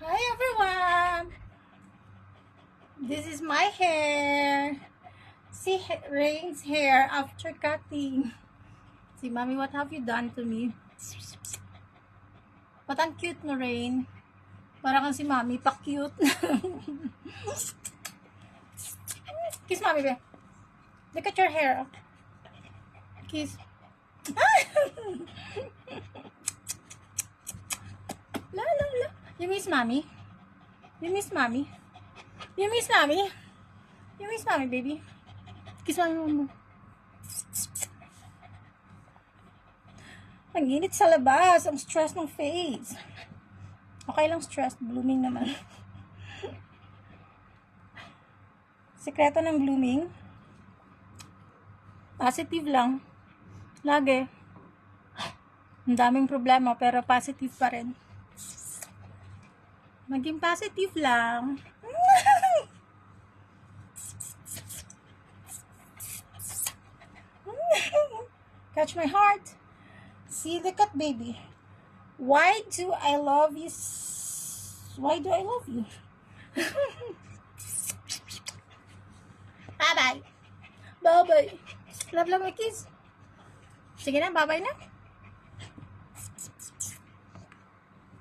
Hi everyone! This is my hair. See Rain's hair after cutting. See, Mommy, what have you done to me? But ang cute no, Rain. Parang kang si Mommy, pa-cute. Kiss Mommy, be. Look at your hair. Kiss. La la la. You miss Mommy? You miss Mommy? You miss Mommy? You miss Mommy, baby? Kiss Mommy mo. Ang init sa labas. Ang stress ng face. Okay lang stress. Blooming naman. Sekreto ng blooming. Positive lang. Lagi. Ang daming problema pero positive pa rin. Maging positive lang. Catch my heart. See, look at baby. Why do I love you? Why do I love you? Bye-bye. Bye-bye. Love, love, my kiss. Sige na, bye-bye na.